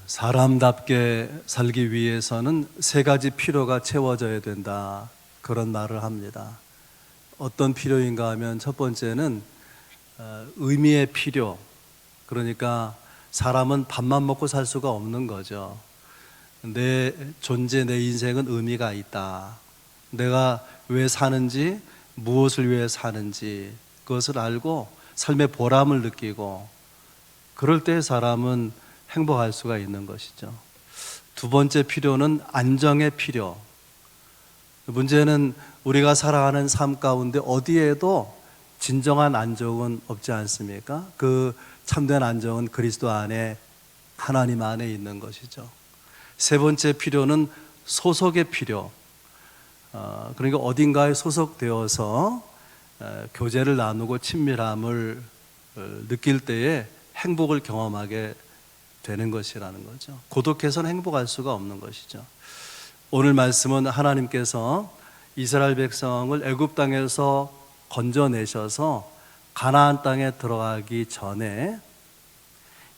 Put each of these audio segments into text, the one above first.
사람답게 살기 위해서는 세 가지 필요가 채워져야 된다, 그런 말을 합니다. 어떤 필요인가 하면 첫 번째는 의미의 필요. 그러니까 사람은 밥만 먹고 살 수가 없는 거죠. 내 존재, 내 인생은 의미가 있다. 내가 왜 사는지, 무엇을 위해 사는지 그것을 알고 삶의 보람을 느끼고, 그럴 때 사람은 행복할 수가 있는 것이죠. 두 번째 필요는 안정의 필요. 문제는 우리가 살아가는 삶 가운데 어디에도 진정한 안정은 없지 않습니까? 그 참된 안정은 그리스도 안에, 하나님 안에 있는 것이죠. 세 번째 필요는 소속의 필요. 그러니까 어딘가에 소속되어서 교제를 나누고 친밀함을 느낄 때에 행복을 경험하게 되는 것이라는 거죠. 고독해서는 행복할 수가 없는 것이죠. 오늘 말씀은 하나님께서 이스라엘 백성을 애굽 땅에서 건져내셔서 가나안 땅에 들어가기 전에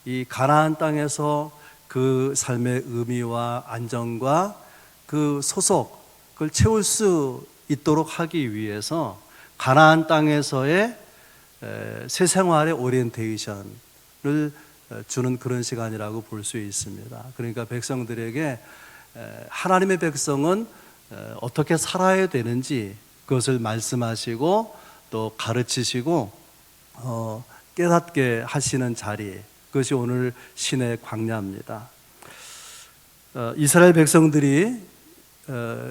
이 가나안 땅에서 그 삶의 의미와 안정과 그 소속을 채울 수 있도록 하기 위해서 가나안 땅에서의 새 생활의 오리엔테이션을 주는 그런 시간이라고 볼 수 있습니다. 그러니까 백성들에게 하나님의 백성은 어떻게 살아야 되는지 그것을 말씀하시고 또 가르치시고 깨닫게 하시는 자리, 그것이 오늘 신의 광야입니다. 이스라엘 백성들이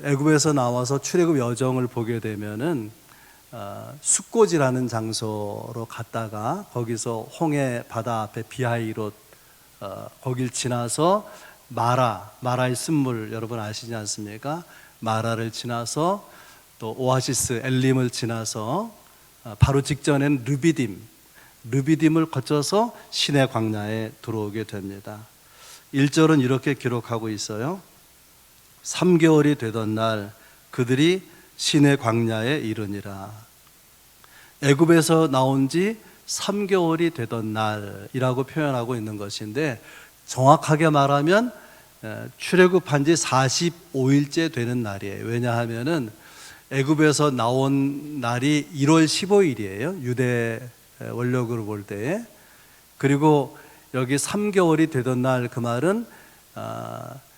애굽에서 나와서 출애굽 여정을 보게 되면은 숫고지라는 장소로 갔다가 거기서 홍해 바다 앞에 비하이롯, 거길 지나서 마라의 쓴물 여러분 아시지 않습니까? 마라를 지나서 또 오아시스 엘림을 지나서 바로 직전엔 르비딤을 거쳐서 신의 광야에 들어오게 됩니다. 1절은 이렇게 기록하고 있어요. 3개월이 되던 날 그들이 신의 광야에 이르니라. 애굽에서 나온 지 3개월이 되던 날이라고 표현하고 있는 것인데, 정확하게 말하면 출애굽한 지 45일째 되는 날이에요. 왜냐하면은 애굽에서 나온 날이 1월 15일이에요. 유대 원력으로 볼 때에. 그리고 여기 3개월이 되던 날, 그 말은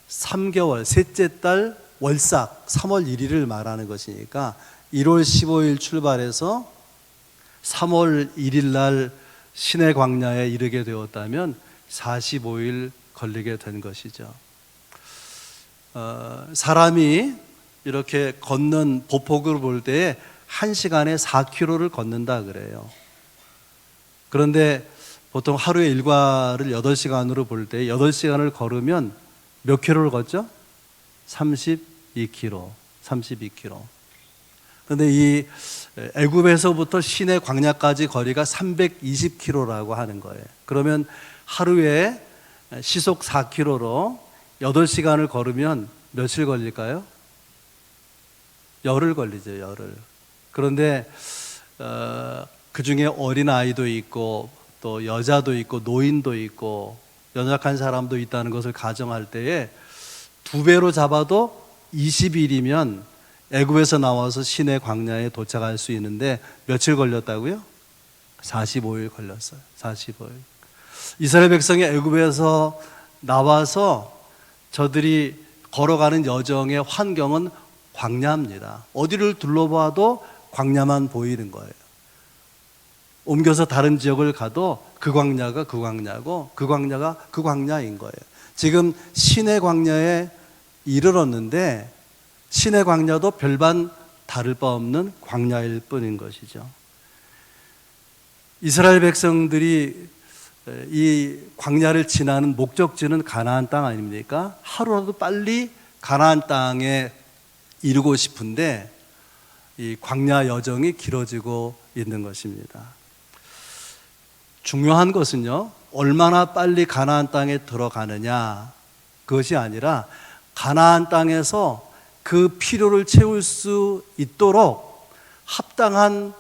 3개월, 셋째 달 월삭 3월 1일을 말하는 것이니까 1월 15일 출발해서 3월 1일 날 신의 광야에 이르게 되었다면 45일 걸리게 된 것이죠. 사람이 이렇게 걷는 보폭으로 볼 때에 1시간에 4km를 걷는다 그래요. 그런데 보통 하루의 일과를 8시간으로 볼 때 8시간을 걸으면 몇 킬로를 걷죠? 32km. 그런데 이 애굽에서부터 신의 광야까지 거리가 320km라고 하는 거예요. 그러면 하루에 시속 4km로 8시간을 걸으면 며칠 걸릴까요? 열흘 걸리죠, 열흘. 그런데 그 중에 어린아이도 있고 또 여자도 있고 노인도 있고 연약한 사람도 있다는 것을 가정할 때에 2배로 잡아도 20일이면 애굽에서 나와서 신의 광야에 도착할 수 있는데 며칠 걸렸다고요? 45일 걸렸어요. 45일. 이스라엘 백성이 애굽에서 나와서 저들이 걸어가는 여정의 환경은 광야입니다. 어디를 둘러봐도 광야만 보이는 거예요. 옮겨서 다른 지역을 가도 그 광야가 그 광야고 그 광야가 그 광야인 거예요. 지금 신의 광야에 이르렀는데 신의 광야도 별반 다를 바 없는 광야일 뿐인 것이죠. 이스라엘 백성들이 이 광야를 지나는 목적지는 가나안 땅 아닙니까? 하루라도 빨리 가나안 땅에 이르고 싶은데 이 광야 여정이 길어지고 있는 것입니다. 중요한 것은요, 얼마나 빨리 가나안 땅에 들어가느냐, 그것이 아니라 가나안 땅에서 그 필요를 채울 수 있도록 합당한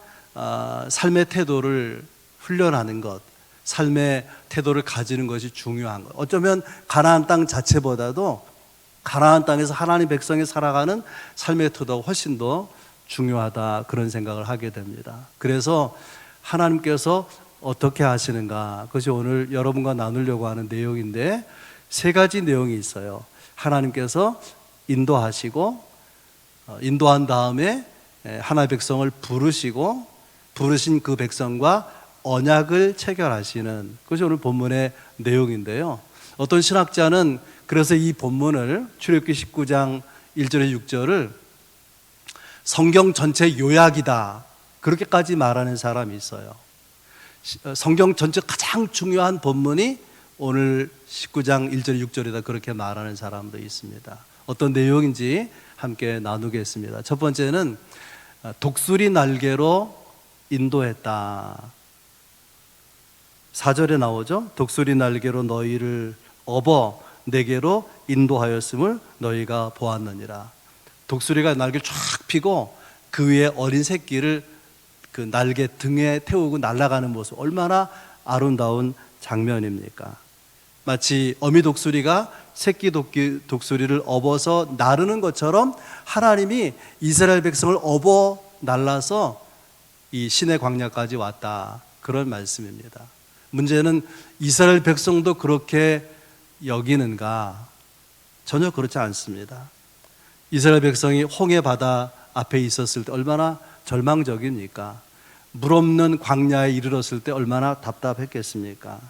삶의 태도를 훈련하는 것, 삶의 태도를 가지는 것이 중요한 거예요. 어쩌면 가나안 땅 자체보다도 가나안 땅에서 하나님 백성이 살아가는 삶의 태도가 훨씬 더 중요하다, 그런 생각을 하게 됩니다. 그래서 하나님께서 어떻게 하시는가, 그것이 오늘 여러분과 나누려고 하는 내용인데, 세 가지 내용이 있어요. 하나님께서 인도하시고, 인도한 다음에 하나님의 백성을 부르시고, 부르신 그 백성과 언약을 체결하시는 것이 오늘 본문의 내용인데요. 어떤 신학자는 그래서 이 본문을, 출애굽기 19장 1절에 6절을 성경 전체 요약이다, 그렇게까지 말하는 사람이 있어요. 성경 전체 가장 중요한 본문이 오늘 19장 1절 6절이다, 그렇게 말하는 사람도 있습니다. 어떤 내용인지 함께 나누겠습니다. 첫 번째는 독수리 날개로 인도했다. 4절에 나오죠. 독수리 날개로 너희를 업어 내게로 인도하였음을 너희가 보았느니라. 독수리가 날개를 쫙 펴고 그 위에 어린 새끼를 그 날개 등에 태우고 날아가는 모습, 얼마나 아름다운 장면입니까? 마치 어미 독수리가 새끼 독수리를 업어서 나르는 것처럼 하나님이 이스라엘 백성을 업어 날라서 이 시내 광야까지 왔다, 그런 말씀입니다. 문제는 이스라엘 백성도 그렇게 여기는가? 전혀 그렇지 않습니다. 이스라엘 백성이 홍해 바다 앞에 있었을 때 얼마나 절망적입니까? 물 없는 광야에 이르렀을 때 얼마나 답답했겠습니까?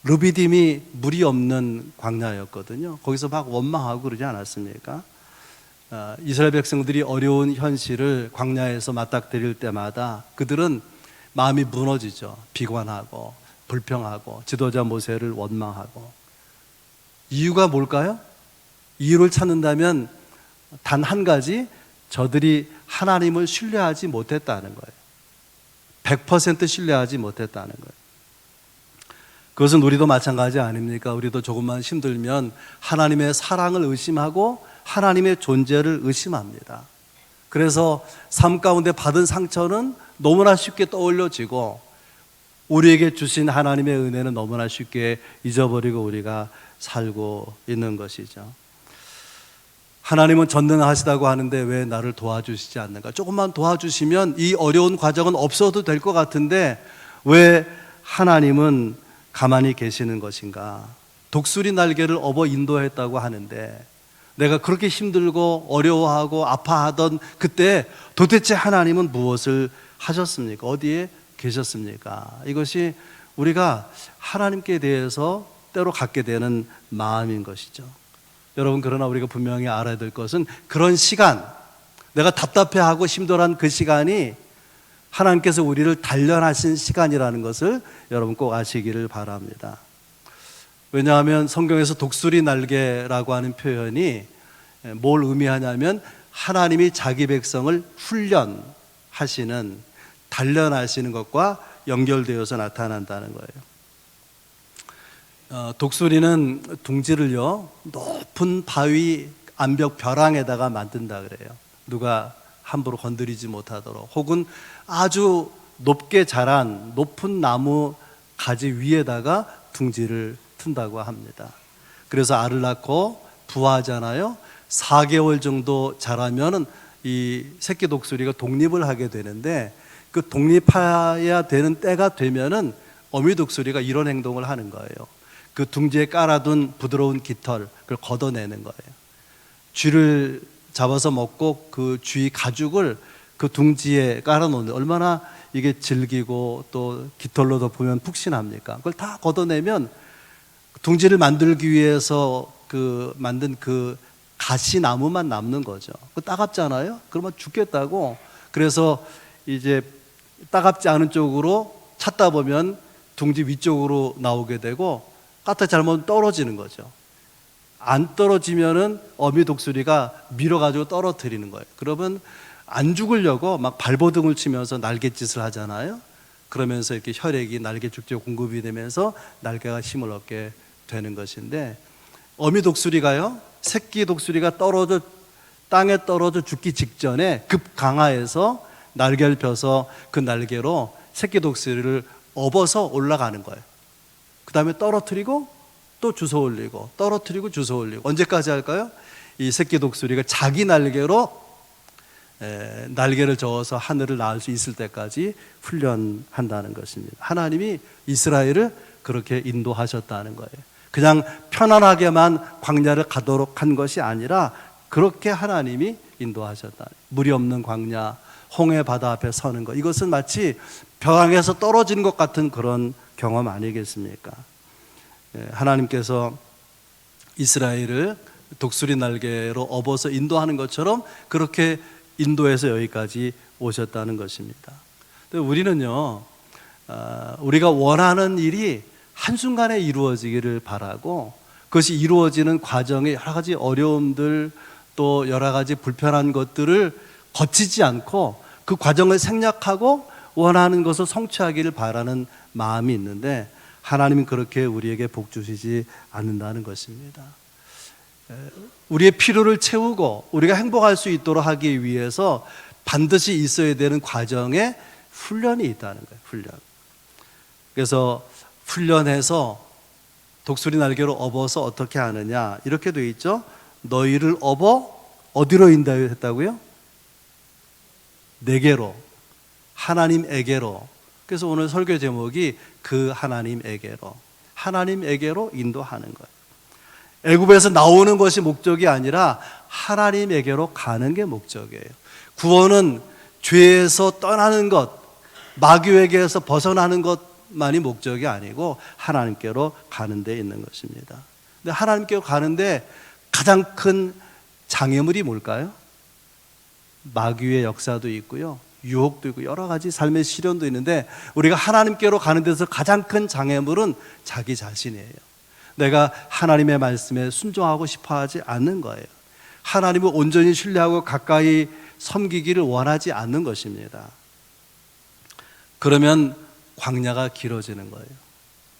르비딤이 물이 없는 광야였거든요. 거기서 막 원망하고 그러지 않았습니까? 이스라엘 백성들이 어려운 현실을 광야에서 맞닥뜨릴 때마다 그들은 마음이 무너지죠. 비관하고 불평하고 지도자 모세를 원망하고. 이유가 뭘까요? 이유를 찾는다면 단 한 가지, 저들이 하나님을 신뢰하지 못했다는 거예요. 100% 신뢰하지 못했다는 거예요. 그것은 우리도 마찬가지 아닙니까? 우리도 조금만 힘들면 하나님의 사랑을 의심하고 하나님의 존재를 의심합니다. 그래서 삶 가운데 받은 상처는 너무나 쉽게 떠올려지고 우리에게 주신 하나님의 은혜는 너무나 쉽게 잊어버리고 우리가 살고 있는 것이죠. 하나님은 전능하시다고 하는데 왜 나를 도와주시지 않는가? 조금만 도와주시면 이 어려운 과정은 없어도 될 것 같은데 왜 하나님은 가만히 계시는 것인가? 독수리 날개를 업어 인도했다고 하는데 내가 그렇게 힘들고 어려워하고 아파하던 그때 도대체 하나님은 무엇을 하셨습니까? 어디에 계셨습니까? 이것이 우리가 하나님께 대해서 때로 갖게 되는 마음인 것이죠. 여러분, 그러나 우리가 분명히 알아야 될 것은 그런 시간, 내가 답답해하고 힘들어한 그 시간이 하나님께서 우리를 단련하신 시간이라는 것을 여러분 꼭 아시기를 바랍니다. 왜냐하면 성경에서 독수리 날개라고 하는 표현이 뭘 의미하냐면 하나님이 자기 백성을 훈련하시는, 단련하시는 것과 연결되어서 나타난다는 거예요. 독수리는 둥지를요 높은 바위 암벽 벼랑에다가 만든다 그래요. 누가 함부로 건드리지 못하도록, 혹은 아주 높게 자란 높은 나무 가지 위에다가 둥지를 튼다고 합니다. 그래서 알을 낳고 부화하잖아요. 4개월 정도 자라면은 이 새끼 독수리가 독립을 하게 되는데 그 독립해야 되는 때가 되면은 어미 독수리가 이런 행동을 하는 거예요. 그 둥지에 깔아둔 부드러운 깃털, 그걸 걷어내는 거예요. 쥐를 잡아서 먹고 그 쥐 가죽을 그 둥지에 깔아놓는, 얼마나 이게 질기고 또 깃털로 덮으면 푹신합니까? 그걸 다 걷어내면 둥지를 만들기 위해서 만든 그 가시나무만 남는 거죠. 그 따갑잖아요? 그러면 죽겠다고. 그래서 이제 따갑지 않은 쪽으로 찾다 보면 둥지 위쪽으로 나오게 되고 까딱 잘못 떨어지는 거죠. 안 떨어지면은 어미 독수리가 밀어가지고 떨어뜨리는 거예요. 그러면 안 죽으려고 막 발버둥을 치면서 날갯짓을 하잖아요. 그러면서 이렇게 혈액이 날개 쪽지에 공급이 되면서 날개가 힘을 얻게 되는 것인데, 어미 독수리가요, 새끼 독수리가 땅에 떨어져 죽기 직전에 급강하해서 날개를 펴서 그 날개로 새끼 독수리를 업어서 올라가는 거예요. 그 다음에 떨어뜨리고 또 주워 올리고 떨어뜨리고 주워 올리고. 언제까지 할까요? 이 새끼 독수리가 자기 날개로 날개를 저어서 하늘을 날 수 있을 때까지 훈련한다는 것입니다. 하나님이 이스라엘을 그렇게 인도하셨다는 거예요. 그냥 편안하게만 광야를 가도록 한 것이 아니라 그렇게 하나님이 인도하셨다. 물이 없는 광야, 홍해 바다 앞에 서는 것, 이것은 마치 벼랑에서 떨어진 것 같은 그런 경험 아니겠습니까? 하나님께서 이스라엘을 독수리 날개로 업어서 인도하는 것처럼 그렇게 인도해서 여기까지 오셨다는 것입니다. 우리는요, 우리가 원하는 일이 한순간에 이루어지기를 바라고, 그것이 이루어지는 과정에 여러 가지 어려움들, 또 여러 가지 불편한 것들을 거치지 않고 그 과정을 생략하고 원하는 것을 성취하기를 바라는 마음이 있는데, 하나님은 그렇게 우리에게 복 주시지 않는다는 것입니다. 우리의 필요를 채우고 우리가 행복할 수 있도록 하기 위해서 반드시 있어야 되는 과정에 훈련이 있다는 거예요. 훈련. 그래서 훈련해서 독수리 날개로 업어서 어떻게 하느냐, 이렇게 되어 있죠. 너희를 업어 어디로 인도했다고요? 내게로, 하나님에게로. 그래서 오늘 설교 제목이 그 하나님에게로 인도하는 거예요. 애굽에서 나오는 것이 목적이 아니라 하나님에게로 가는 게 목적이에요. 구원은 죄에서 떠나는 것, 마귀에게서 벗어나는 것만이 목적이 아니고 하나님께로 가는 데 있는 것입니다. 근데 하나님께로 가는데 가장 큰 장애물이 뭘까요? 마귀의 역사도 있고요, 유혹도 있고 여러 가지 삶의 시련도 있는데, 우리가 하나님께로 가는 데서 가장 큰 장애물은 자기 자신이에요. 내가 하나님의 말씀에 순종하고 싶어 하지 않는 거예요. 하나님을 온전히 신뢰하고 가까이 섬기기를 원하지 않는 것입니다. 그러면 광야가 길어지는 거예요.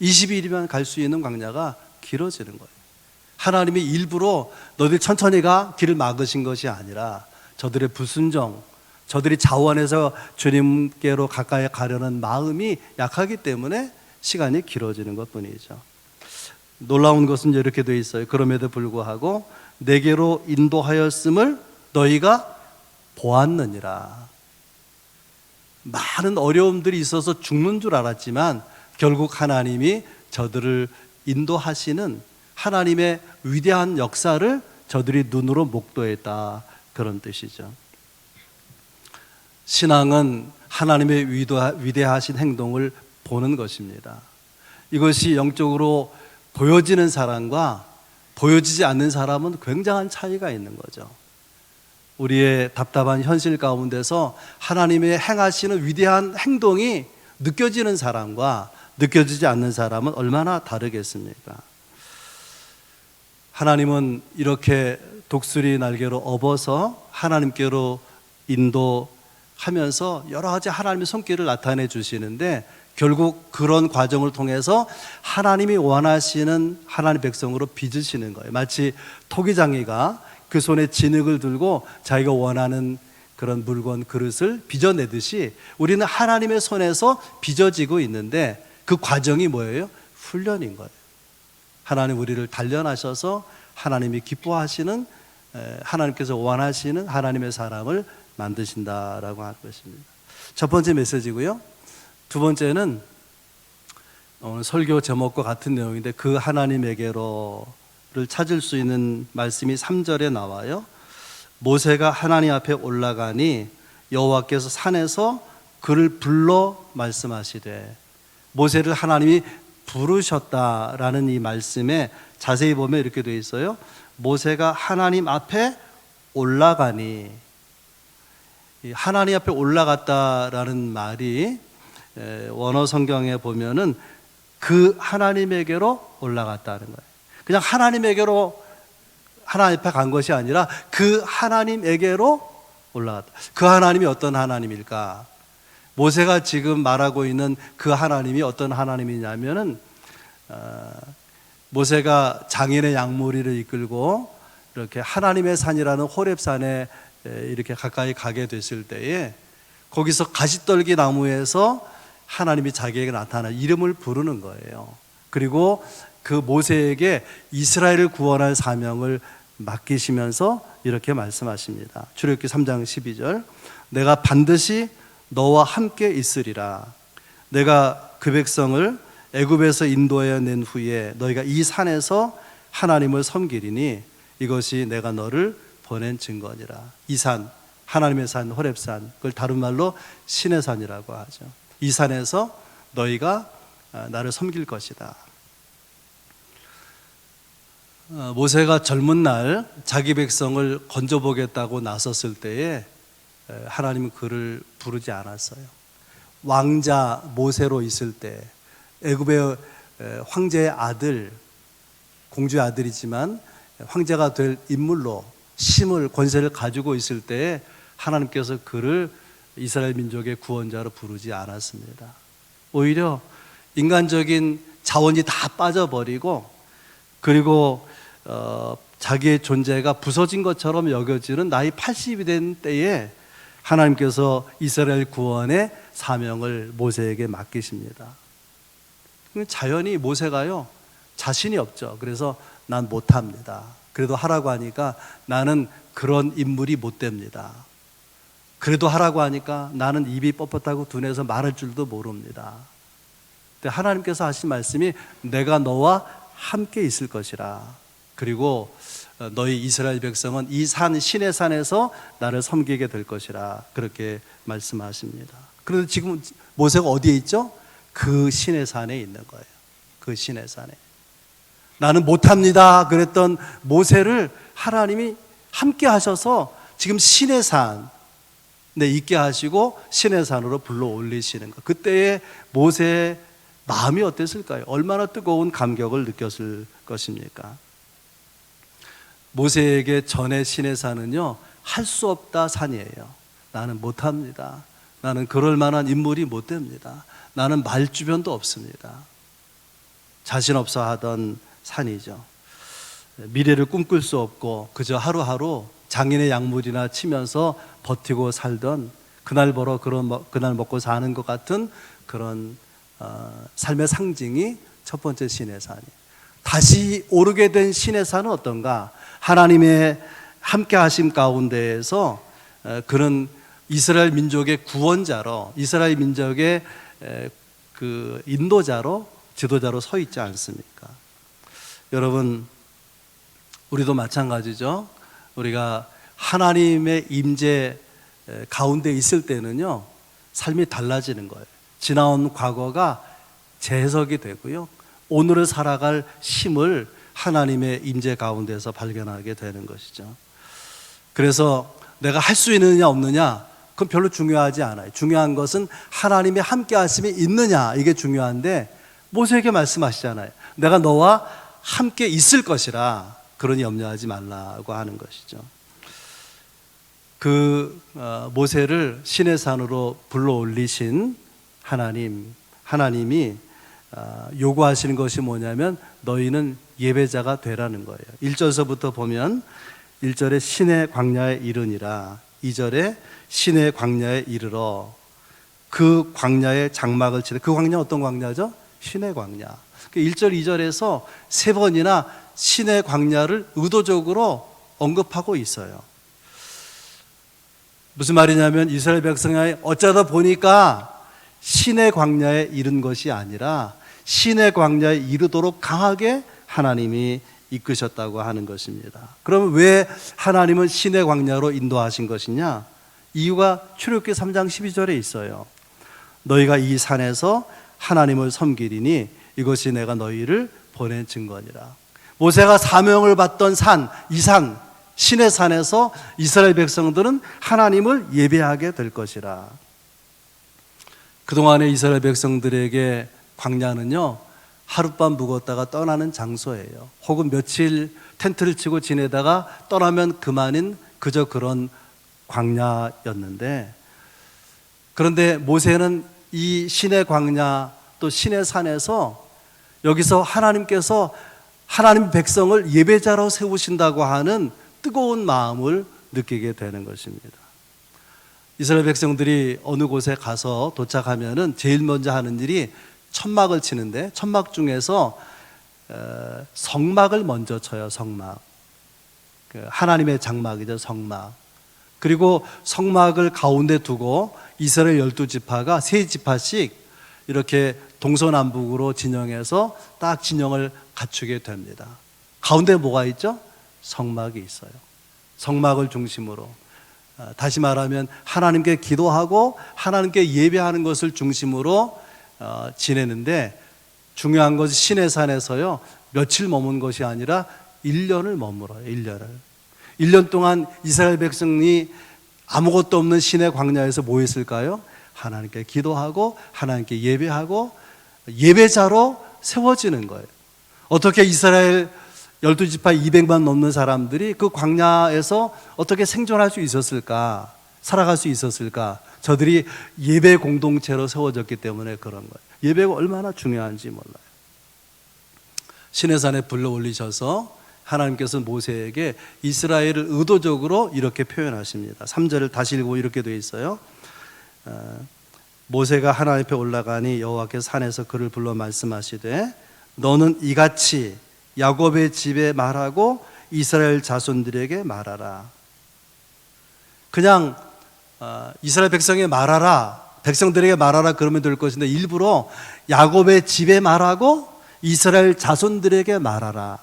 20일이면 갈 수 있는 광야가 길어지는 거예요. 하나님이 일부러 너희들 천천히 가, 길을 막으신 것이 아니라 저들의 불순종, 저들이 자원해서 주님께로 가까이 가려는 마음이 약하기 때문에 시간이 길어지는 것뿐이죠. 놀라운 것은 이렇게 되어 있어요. 그럼에도 불구하고 내게로 인도하였음을 너희가 보았느니라. 많은 어려움들이 있어서 죽는 줄 알았지만 결국 하나님이 저들을 인도하시는 하나님의 위대한 역사를 저들이 눈으로 목도했다, 그런 뜻이죠. 신앙은 하나님의 위대하신 행동을 보는 것입니다. 이것이 영적으로 보여지는 사람과 보여지지 않는 사람은 굉장한 차이가 있는 거죠. 우리의 답답한 현실 가운데서 하나님의 행하시는 위대한 행동이 느껴지는 사람과 느껴지지 않는 사람은 얼마나 다르겠습니까? 하나님은 이렇게 독수리 날개로 업어서 하나님께로 인도하면서 여러 가지 하나님의 손길을 나타내 주시는데, 결국 그런 과정을 통해서 하나님이 원하시는 하나님 백성으로 빚으시는 거예요. 마치 토기장이가 그 손에 진흙을 들고 자기가 원하는 그런 물건, 그릇을 빚어내듯이 우리는 하나님의 손에서 빚어지고 있는데, 그 과정이 뭐예요? 훈련인 거예요. 하나님 우리를 단련하셔서 하나님이 기뻐하시는, 하나님께서 원하시는 하나님의 사람을 만드신다라고 할 것입니다. 첫 번째 메시지고요. 두 번째는 오늘 설교 제목과 같은 내용인데, 그 하나님에게로를 찾을 수 있는 말씀이 3절에 나와요. 모세가 하나님 앞에 올라가니 여호와께서 산에서 그를 불러 말씀하시되. 모세를 하나님이 부르셨다라는 이 말씀에 자세히 보면 이렇게 되어 있어요. 모세가 하나님 앞에 올라가니. 하나님 앞에 올라갔다라는 말이 원어 성경에 보면은 그 하나님에게로 올라갔다는 거예요. 그냥 하나님에게로 하나님 앞에 간 것이 아니라 그 하나님에게로 올라갔다. 그 하나님이 어떤 하나님일까? 모세가 지금 말하고 있는 그 하나님이 어떤 하나님이냐면은 모세가 장인의 양무리를 이끌고 이렇게 하나님의 산이라는 호렙산에 이렇게 가까이 가게 됐을 때에 거기서 가시떨기 나무에서 하나님이 자기에게 나타나 이름을 부르는 거예요. 그리고 그 모세에게 이스라엘을 구원할 사명을 맡기시면서 이렇게 말씀하십니다. 출애굽기 3장 12절, 내가 반드시 너와 함께 있으리라. 내가 그 백성을 애굽에서 인도하여 낸 후에 너희가 이 산에서 하나님을 섬기리니 이것이 내가 너를 보낸 증거니라. 이 산, 하나님의 산, 호렙산, 그걸 다른 말로 신의 산이라고 하죠. 이 산에서 너희가 나를 섬길 것이다. 모세가 젊은 날 자기 백성을 건져보겠다고 나섰을 때에 하나님은 그를 부르지 않았어요. 왕자 모세로 있을 때 애굽의 황제의 아들, 공주의 아들이지만 황제가 될 인물로 힘을, 권세를 가지고 있을 때에 하나님께서 그를 이스라엘 민족의 구원자로 부르지 않았습니다. 오히려 인간적인 자원이 다 빠져버리고, 그리고 자기의 존재가 부서진 것처럼 여겨지는 나이 80이 된 때에 하나님께서 이스라엘 구원의 사명을 모세에게 맡기십니다. 자연히 모세가요, 자신이 없죠. 그래서 난 못합니다. 그래도 하라고 하니까 나는 그런 인물이 못 됩니다. 그래도 하라고 하니까 나는 입이 뻣뻣하고 둔해서 말할 줄도 모릅니다. 근데 하나님께서 하신 말씀이 내가 너와 함께 있을 것이라. 그리고 너희 이스라엘 백성은 이 산, 신의 산에서 나를 섬기게 될 것이라. 그렇게 말씀하십니다. 그런데 지금 모세가 어디에 있죠? 그 신의 산에 있는 거예요. 그 신의 산에. 나는 못합니다 그랬던 모세를 하나님이 함께 하셔서 지금 신의 산에 있게 하시고 신의 산으로 불러 올리시는 것. 그때의 모세의 마음이 어땠을까요? 얼마나 뜨거운 감격을 느꼈을 것입니까? 모세에게 전에 신의 산은요, 할 수 없다 산이에요. 나는 못합니다. 나는 그럴 만한 인물이 못 됩니다. 나는 말주변도 없습니다. 자신 없어 하던 산이죠. 미래를 꿈꿀 수 없고 그저 하루하루 장인의 약물이나 치면서 버티고 살던, 그날 벌어 그날 먹고 사는 것 같은 그런 삶의 상징이 첫 번째 신의 산이. 다시 오르게 된 신의 산은 어떤가? 하나님의 함께 하심 가운데에서 그는 이스라엘 민족의 구원자로, 이스라엘 민족의 그 인도자로, 지도자로 서 있지 않습니까? 여러분, 우리도 마찬가지죠. 우리가 하나님의 임재 가운데 있을 때는요, 삶이 달라지는 거예요. 지나온 과거가 재해석이 되고요, 오늘을 살아갈 힘을 하나님의 임재 가운데서 발견하게 되는 것이죠. 그래서 내가 할 수 있느냐 없느냐, 그건 별로 중요하지 않아요. 중요한 것은 하나님의 함께 하심이 있느냐, 이게 중요한데 모세에게 말씀하시잖아요. 내가 너와 함께 있을 것이라, 그러니 염려하지 말라고 하는 것이죠. 그 모세를 신의 산으로 불러 올리신 하나님이 요구하시는 것이 뭐냐면 너희는 예배자가 되라는 거예요. 1절서부터 보면 1절에 신의 광야에 이르니라, 2절에 신의 광야에 이르러 그 광야에 장막을 치되, 그 광야 어떤 광야죠? 신의 광야. 1절, 2절에서 세 번이나 신의 광야를 의도적으로 언급하고 있어요. 무슨 말이냐면 이스라엘 백성이 어쩌다 보니까 신의 광야에 이른 것이 아니라 신의 광야에 이르도록 강하게 하나님이 이끄셨다고 하는 것입니다. 그러면 왜 하나님은 신의 광야로 인도하신 것이냐? 이유가 출애굽기 3장 12절에 있어요. 너희가 이 산에서 하나님을 섬기리니 이것이 내가 너희를 보낸 증거니라. 모세가 사명을 받던 산, 이 산, 신의 산에서 이스라엘 백성들은 하나님을 예배하게 될 것이라. 그동안의 이스라엘 백성들에게 광야는요, 하룻밤 묵었다가 떠나는 장소예요. 혹은 며칠 텐트를 치고 지내다가 떠나면 그만인 그저 그런 광야였는데, 그런데 모세는 이 신의 광야, 또 신의 산에서 여기서 하나님께서 하나님 백성을 예배자로 세우신다고 하는 뜨거운 마음을 느끼게 되는 것입니다. 이스라엘 백성들이 어느 곳에 가서 도착하면은 제일 먼저 하는 일이 천막을 치는데 천막 중에서 성막을 먼저 쳐요. 성막. 하나님의 장막이죠. 성막. 그리고 성막을 가운데 두고 이스라엘 12지파가 3지파씩 이렇게 동서남북으로 진영해서 딱 진영을 갖추게 됩니다. 가운데 뭐가 있죠? 성막이 있어요. 성막을 중심으로, 다시 말하면 하나님께 기도하고 하나님께 예배하는 것을 중심으로 지내는데, 중요한 것은 시내산에서요 며칠 머문 것이 아니라 1년을 머물어요. 1년 동안 이스라엘 백성이 아무것도 없는 시내 광야에서 뭐 했을까요? 하나님께 기도하고 하나님께 예배하고 예배자로 세워지는 거예요. 어떻게 이스라엘 12지파 200만 넘는 사람들이 그 광야에서 어떻게 생존할 수 있었을까? 살아갈 수 있었을까? 저들이 예배 공동체로 세워졌기 때문에 그런 거예요. 예배가 얼마나 중요한지 몰라요. 시내산에 불러 올리셔서 하나님께서 모세에게 이스라엘을 의도적으로 이렇게 표현하십니다. 3절을 다시 읽고 이렇게 되어 있어요. 모세가 하나님 앞에 올라가니 여호와께서 산에서 그를 불러 말씀하시되 너는 이같이 야곱의 집에 말하고 이스라엘 자손들에게 말하라. 그냥 이스라엘 백성에 말하라, 백성들에게 말하라 그러면 될 것인데 일부러 야곱의 집에 말하고 이스라엘 자손들에게 말하라.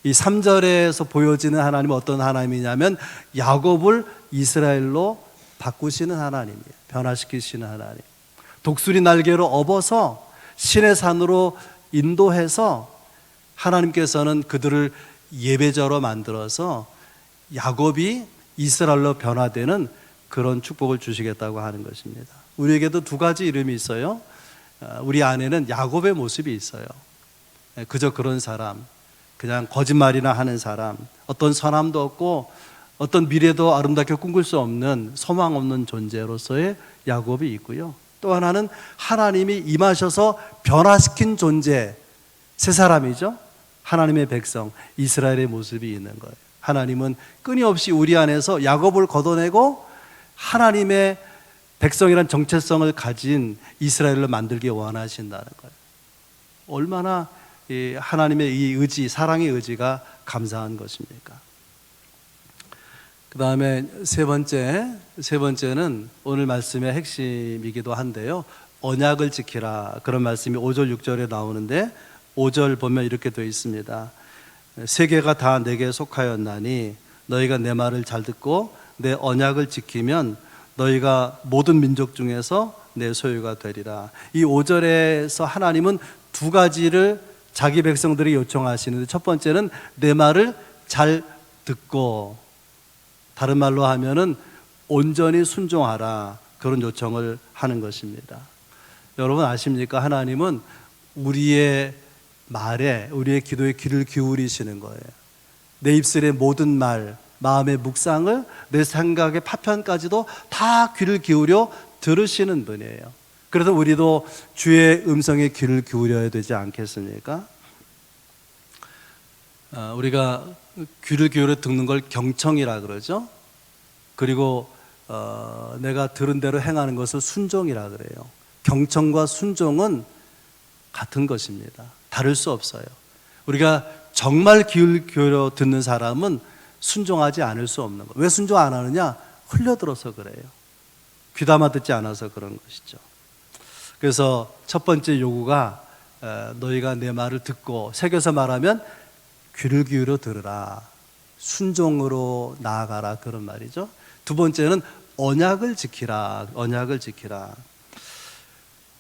이 3절에서 보여지는 하나님은 어떤 하나님이냐면 야곱을 이스라엘로 바꾸시는 하나님이에요. 변화시키시는 하나님. 독수리 날개로 업어서 시내산으로 인도해서 하나님께서는 그들을 예배자로 만들어서 야곱이 이스라엘로 변화되는 그런 축복을 주시겠다고 하는 것입니다. 우리에게도 두 가지 이름이 있어요. 우리 안에는 야곱의 모습이 있어요. 그저 그런 사람, 그냥 거짓말이나 하는 사람, 어떤 선함도 없고 어떤 미래도 아름답게 꿈꿀 수 없는 소망 없는 존재로서의 야곱이 있고요. 또 하나는 하나님이 임하셔서 변화시킨 존재, 새 사람이죠. 하나님의 백성, 이스라엘의 모습이 있는 거예요. 하나님은 끊임없이 우리 안에서 야곱을 걷어내고 하나님의 백성이란 정체성을 가진 이스라엘을 만들기 원하신다는 거예요. 얼마나 하나님의 이 의지, 사랑의 의지가 감사한 것입니까? 그 다음에 세 번째는 오늘 말씀의 핵심이기도 한데요, 언약을 지키라, 그런 말씀이 5절 6절에 나오는데 5절 보면 이렇게 되어 있습니다. 세계가 다 내게 속하였나니 너희가 내 말을 잘 듣고 내 언약을 지키면 너희가 모든 민족 중에서 내 소유가 되리라. 이 5절에서 하나님은 두 가지를 자기 백성들이 요청하시는데, 첫 번째는 내 말을 잘 듣고, 다른 말로 하면은 온전히 순종하라, 그런 요청을 하는 것입니다. 여러분 아십니까? 하나님은 우리의 말에, 우리의 기도에 귀를 기울이시는 거예요. 내 입술의 모든 말, 마음의 묵상을, 내 생각의 파편까지도 다 귀를 기울여 들으시는 분이에요. 그래서 우리도 주의 음성에 귀를 기울여야 되지 않겠습니까? 우리가 귀를 기울여 듣는 걸 경청이라 그러죠. 그리고 내가 들은 대로 행하는 것을 순종이라 그래요. 경청과 순종은 같은 것입니다. 다를 수 없어요. 우리가 정말 귀를 기울여 듣는 사람은 순종하지 않을 수 없는 거예요. 왜 순종 안 하느냐? 흘려들어서 그래요. 귀담아 듣지 않아서 그런 것이죠. 그래서 첫 번째 요구가 너희가 내 말을 듣고, 새겨서 말하면 귀를 기울여 들으라, 순종으로 나아가라, 그런 말이죠. 두 번째는 언약을 지키라, 언약을 지키라.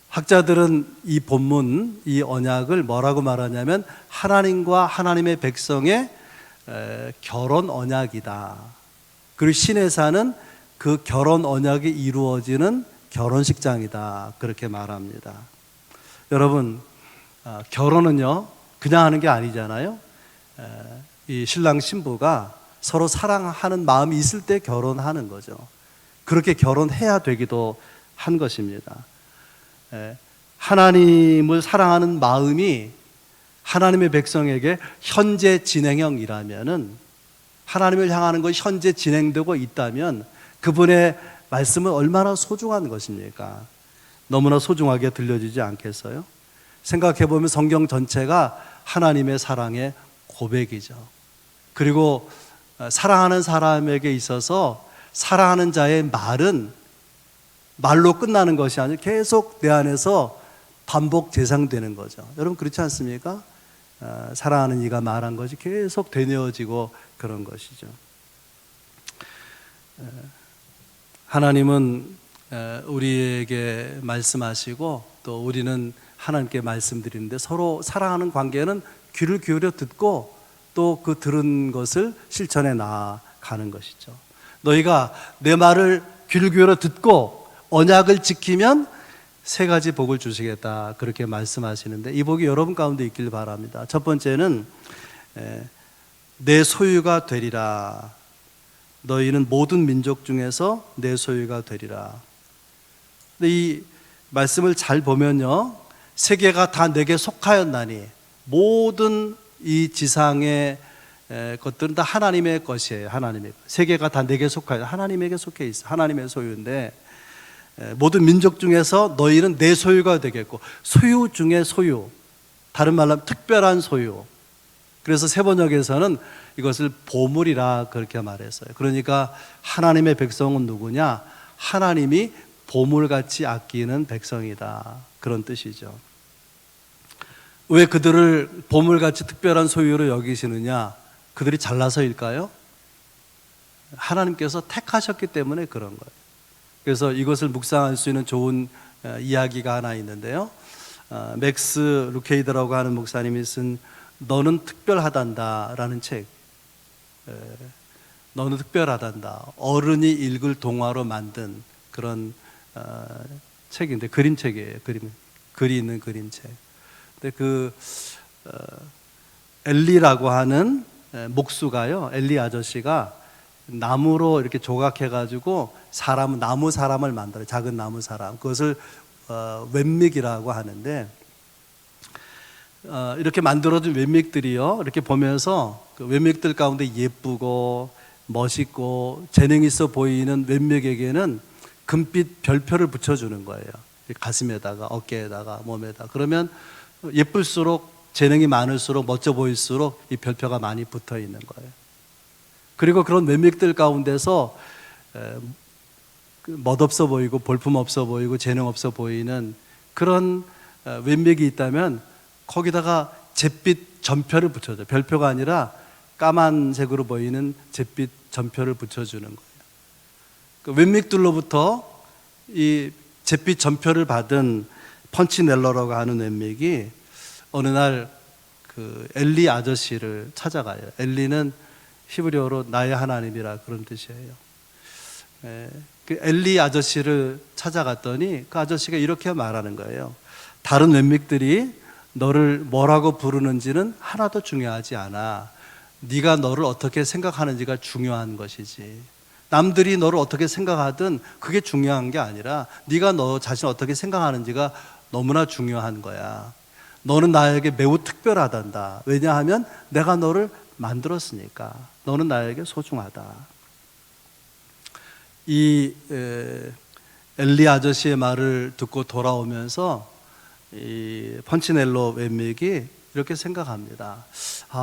학자들은 이 본문, 이 언약을 뭐라고 말하냐면 하나님과 하나님의 백성의 결혼 언약이다. 그리고 시내산은 그 결혼 언약이 이루어지는 결혼식장이다, 그렇게 말합니다. 여러분, 결혼은요 그냥 하는 게 아니잖아요. 이 신랑 신부가 서로 사랑하는 마음이 있을 때 결혼하는 거죠. 그렇게 결혼해야 되기도 한 것입니다. 하나님을 사랑하는 마음이 하나님의 백성에게 현재 진행형이라면은, 하나님을 향하는 것이 현재 진행되고 있다면 그분의 말씀은 얼마나 소중한 것입니까? 너무나 소중하게 들려지지 않겠어요? 생각해보면 성경 전체가 하나님의 사랑의 고백이죠. 그리고 사랑하는 사람에게 있어서 사랑하는 자의 말은 말로 끝나는 것이 아니라 계속 내 안에서 반복 재상되는 거죠. 여러분 그렇지 않습니까? 사랑하는 이가 말한 것이 계속 되뇌어지고 그런 것이죠. 하나님은 우리에게 말씀하시고 또 우리는 하나님께 말씀드리는데 서로 사랑하는 관계는 귀를 기울여 듣고 또 그 들은 것을 실천해 나아가는 것이죠. 너희가 내 말을 귀를 기울여 듣고 언약을 지키면 3가지 복을 주시겠다 그렇게 말씀하시는데 이 복이 여러분 가운데 있길 바랍니다. 첫 번째는 내 소유가 되리라. 너희는 모든 민족 중에서 내 소유가 되리라. 근데 이 말씀을 잘 보면요, 세계가 다 내게 속하였나니 모든 이 지상의 것들은 다 하나님의 것이에요. 하나님의 세계가 다 내게 속하여 하나님에게 속해 있어. 하나님의 소유인데 모든 민족 중에서 너희는 내 소유가 되겠고, 소유 중에 소유, 다른 말로 하면 특별한 소유. 그래서 세번역에서는 이것을 보물이라 그렇게 말했어요. 그러니까 하나님의 백성은 누구냐? 하나님이 보물같이 아끼는 백성이다 그런 뜻이죠. 왜 그들을 보물같이 특별한 소유로 여기시느냐? 그들이 잘나서일까요? 하나님께서 택하셨기 때문에 그런 거예요. 그래서 이것을 묵상할 수 있는 좋은 이야기가 하나 있는데요, 맥스 루케이더라고 하는 목사님이 쓴 너는 특별하단다 라는 책, 너는 특별하단다, 어른이 읽을 동화로 만든 그런 책인데, 그림책이에요. 글이 있는 그림책. 근데 그 엘리라고 하는 목수가요, 엘리 아저씨가 나무로 이렇게 조각해가지고 나무 사람을 만들어요. 작은 나무 사람. 그것을 웻믹이라고 하는데, 이렇게 만들어진 웻믹들이요, 이렇게 보면서 그 웻믹들 가운데 예쁘고 멋있고 재능 있어 보이는 웻믹에게는 금빛 별표를 붙여주는 거예요. 가슴에다가, 어깨에다가, 몸에다. 그러면 예쁠수록, 재능이 많을수록, 멋져 보일수록 이 별표가 많이 붙어 있는 거예요. 그리고 그런 웻믹들 가운데서 멋없어 보이고 볼품없어 보이고 재능 없어 보이는 그런 웻믹이 있다면 거기다가 잿빛 점표를 붙여줘요. 별표가 아니라 까만색으로 보이는 잿빛 점표를 붙여주는 거예요. 그 웻믹들로부터 이 잿빛 점표를 받은 펀치넬러라고 하는 웻믹이 어느 날 그 엘리 아저씨를 찾아가요. 엘리는 히브리어로 나의 하나님이라 그런 뜻이에요. 그 엘리 아저씨를 찾아갔더니 그 아저씨가 이렇게 말하는 거예요. 다른 웻믹들이 너를 뭐라고 부르는지는 하나도 중요하지 않아. 네가 너를 어떻게 생각하는지가 중요한 것이지. 남들이 너를 어떻게 생각하든 그게 중요한 게 아니라 네가 너 자신을 어떻게 생각하는지가 너무나 중요한 거야. 너는 나에게 매우 특별하단다. 왜냐하면 내가 너를 만들었으니까. 너는 나에게 소중하다. 이 엘리 아저씨의 말을 듣고 돌아오면서 이 펀치넬로 웻믹이 이렇게 생각합니다.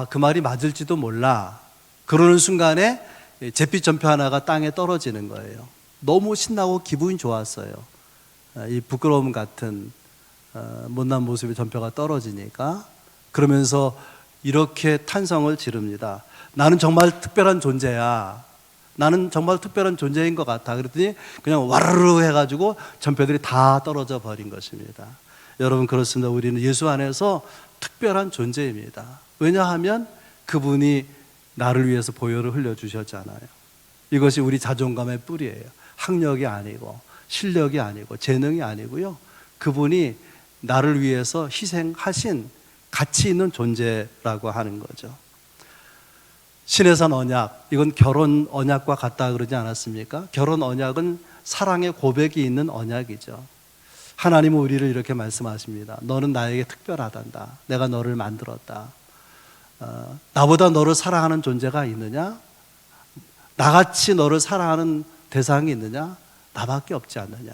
그 말이 맞을지도 몰라. 그러는 순간에 잿빛 점표 하나가 땅에 떨어지는 거예요. 너무 신나고 기분이 좋았어요. 이 부끄러움 같은 못난 모습의 점표가 떨어지니까. 그러면서 이렇게 탄성을 지릅니다. 나는 정말 특별한 존재야. 나는 정말 특별한 존재인 것 같아. 그랬더니 그냥 와르르 해가지고 점표들이 다 떨어져 버린 것입니다. 여러분 그렇습니다. 우리는 예수 안에서 특별한 존재입니다. 왜냐하면 그분이 나를 위해서 보혈을 흘려주셨잖아요. 이것이 우리 자존감의 뿌리예요. 학력이 아니고 실력이 아니고 재능이 아니고요, 그분이 나를 위해서 희생하신 가치 있는 존재라고 하는 거죠. 신해산 언약, 이건 결혼 언약과 같다 그러지 않았습니까? 결혼 언약은 사랑의 고백이 있는 언약이죠. 하나님은 우리를 이렇게 말씀하십니다. 너는 나에게 특별하단다. 내가 너를 만들었다. 나보다 너를 사랑하는 존재가 있느냐? 나같이 너를 사랑하는 대상이 있느냐? 나밖에 없지 않느냐?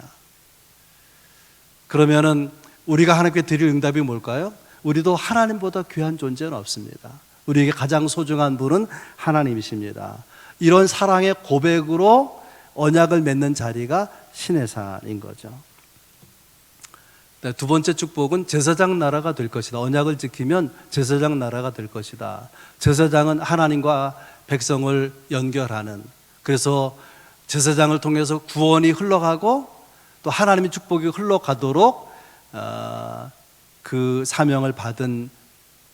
그러면은 우리가 하나님께 드릴 응답이 뭘까요? 우리도 하나님보다 귀한 존재는 없습니다. 우리에게 가장 소중한 분은 하나님이십니다. 이런 사랑의 고백으로 언약을 맺는 자리가 시내산인 거죠. 네, 두 번째 축복은 제사장 나라가 될 것이다. 언약을 지키면 제사장 나라가 될 것이다. 제사장은 하나님과 백성을 연결하는, 그래서 제사장을 통해서 구원이 흘러가고 또 하나님의 축복이 흘러가도록 그 사명을 받은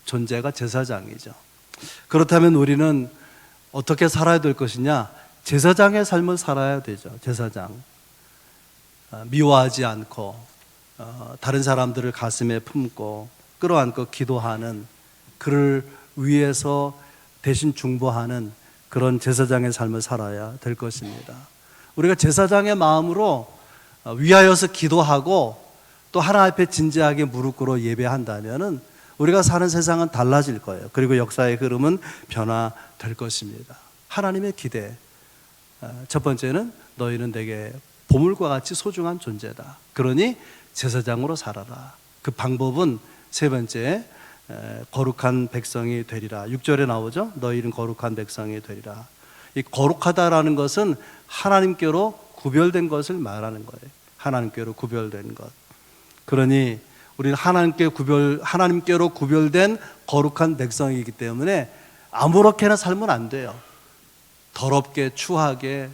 존재가 제사장이죠. 그렇다면 우리는 어떻게 살아야 될 것이냐? 제사장의 삶을 살아야 되죠. 제사장. 미워하지 않고 다른 사람들을 가슴에 품고 끌어안고 기도하는, 그를 위해서 대신 중보하는 그런 제사장의 삶을 살아야 될 것입니다. 우리가 제사장의 마음으로 위하여서 기도하고 또 하나님 앞에 진지하게 무릎 꿇어 예배한다면은 우리가 사는 세상은 달라질 거예요. 그리고 역사의 흐름은 변화될 것입니다. 하나님의 기대. 첫 번째는 너희는 내게 보물과 같이 소중한 존재다. 그러니 제사장으로 살아라. 그 방법은 세 번째, 거룩한 백성이 되리라. 6절에 나오죠. 너희는 거룩한 백성이 되리라. 이 거룩하다라는 것은 하나님께로 구별된 것을 말하는 거예요. 하나님께로 구별된 것. 그러니 우리는 하나님께로 구별된 거룩한 백성이기 때문에 아무렇게나 살면 안 돼요. 더럽게, 추하게,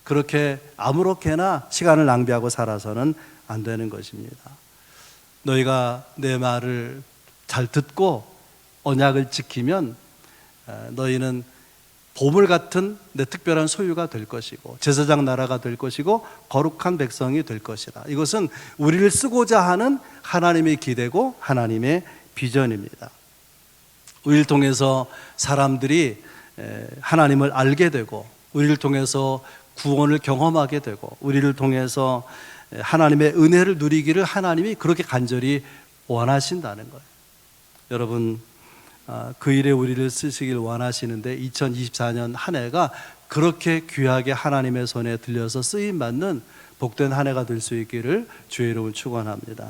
그렇게 아무렇게나 시간을 낭비하고 살아서는 안 되는 것입니다. 너희가 내 말을 잘 듣고 언약을 지키면 너희는 보물 같은 내 특별한 소유가 될 것이고 제사장 나라가 될 것이고 거룩한 백성이 될 것이다. 이것은 우리를 쓰고자 하는 하나님의 기대고 하나님의 비전입니다. 우리를 통해서 사람들이 하나님을 알게 되고 우리를 통해서 구원을 경험하게 되고 우리를 통해서 하나님의 은혜를 누리기를 하나님이 그렇게 간절히 원하신다는 거예요. 여러분, 그 일에 우리를 쓰시길 원하시는데 2024년 한 해가 그렇게 귀하게 하나님의 손에 들려서 쓰임받는 복된 한 해가 될 수 있기를 주의 이름으로 축원합니다.